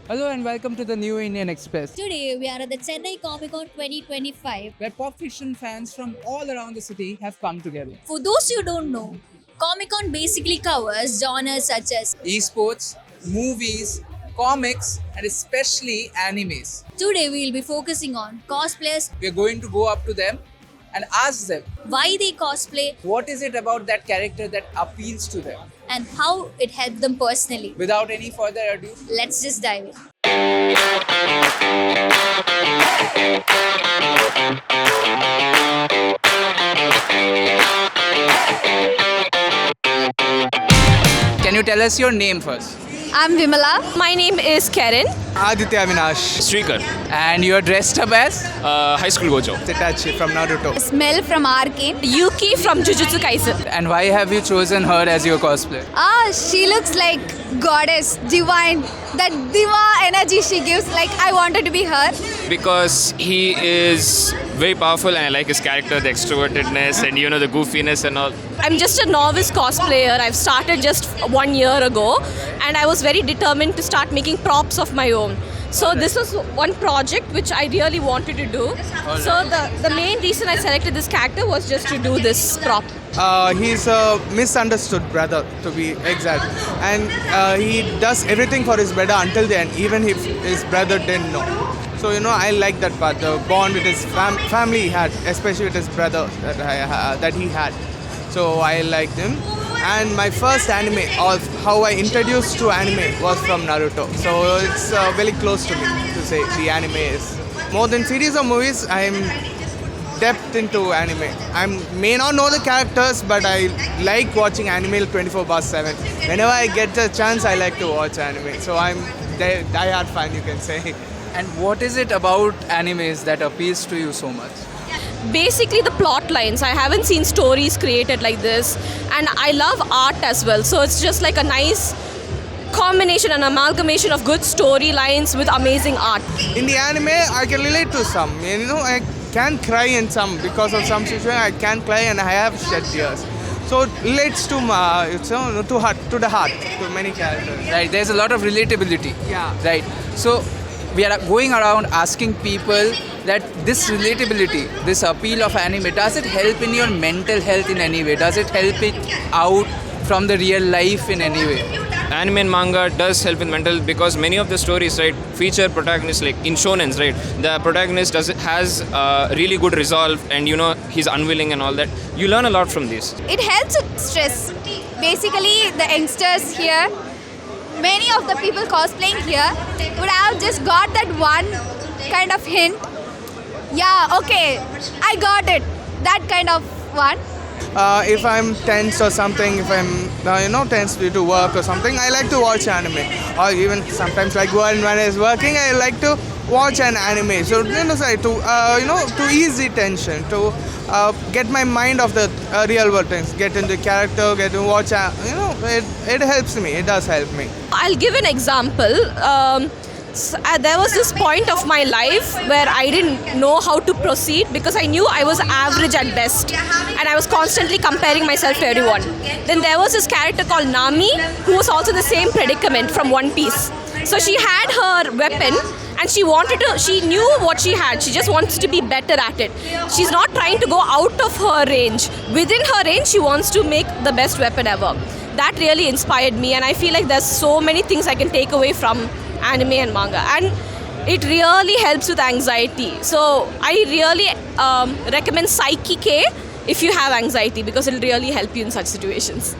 Hello and welcome to the New Indian Express, Today we are at the Chennai Comic Con 2025. where pop fiction fans from all around the city have come together. For those who don't know, Comic Con basically covers genres such as Esports, movies, comics, and especially animes. today we will be focusing on cosplayers, We are going to go up to them and ask them why they cosplay, what is it about that character that appeals to them. and how it helped them personally. Without any further ado, Let's just dive in. can you tell us your name first? I'm Vimala. My name is Karen. Aditya Avinash. Shrikar, And you are dressed up as? High school gojo. Itachi from Naruto. Smell from Arcane. Yuki from Jujutsu Kaisen. And why have you chosen her as your cosplayer? She looks like goddess, divine. That diva energy she gives, like I wanted to be her. Because he is very powerful and I like his character, the extrovertedness and the goofiness and all. I'm just a novice cosplayer. I've started just 1 year ago and I was very determined to start making props of my own. So this was one project which I really wanted to do. So the main reason I selected this character was just to do this prop. He's a misunderstood brother, to be exact. And he does everything for his brother until the end, even if his brother didn't know. So, I like that part, the bond with his family he had, especially with his brother that he had. So, I liked him. And my first anime, of how I introduced to anime, was from Naruto. So, it's very close to me to say the anime is. More than series or movies, I'm depth into anime. I may not know the characters, but I like watching anime 24/7. Whenever I get the chance, I like to watch anime. So I'm die-hard fan, you can say. And what is it about animes that appeals to you so much? Basically the plot lines. I haven't seen stories created like this and I love art as well. So it's just like a nice combination and amalgamation of good storylines with amazing art. In the anime, I can relate to some. I can cry in some because of some situation. I can cry and I have shed tears. So it relates to the heart to many characters. Right, there's a lot of relatability. Yeah. Right. So we are going around asking people that this relatability, this appeal of anime, does it help in your mental health in any way? Does it help it out from the real life in any way? Anime and manga does help in mental because many of the stories, right, feature protagonists like in shonens, right? The protagonist has really good resolve and he's unwilling and all that. You learn a lot from these. It helps with stress. Basically, the youngsters here, many of the people cosplaying here would have just got that one kind of hint. Yeah, okay, I got it. That kind of one. If I'm tense or something, if I'm tense due to work or something, I like to watch anime. Or even sometimes like when I is working, I like to watch an anime. So to ease the tension, to get my mind off the real world things, get into character, get to watch. It helps me. It does help me. I'll give an example. There was this point of my life where I didn't know how to proceed because I knew I was average at best and I was constantly comparing myself to everyone. Then there was this character called Nami who was also the same predicament from One Piece. So she had her weapon and she knew what she had. She just wants to be better at it. She's not trying to go out of her range. Within her range, she wants to make the best weapon ever. That really inspired me and I feel like there's so many things I can take away from anime and manga, and it really helps with anxiety. So I really recommend Psyche K if you have anxiety because it'll really help you in such situations.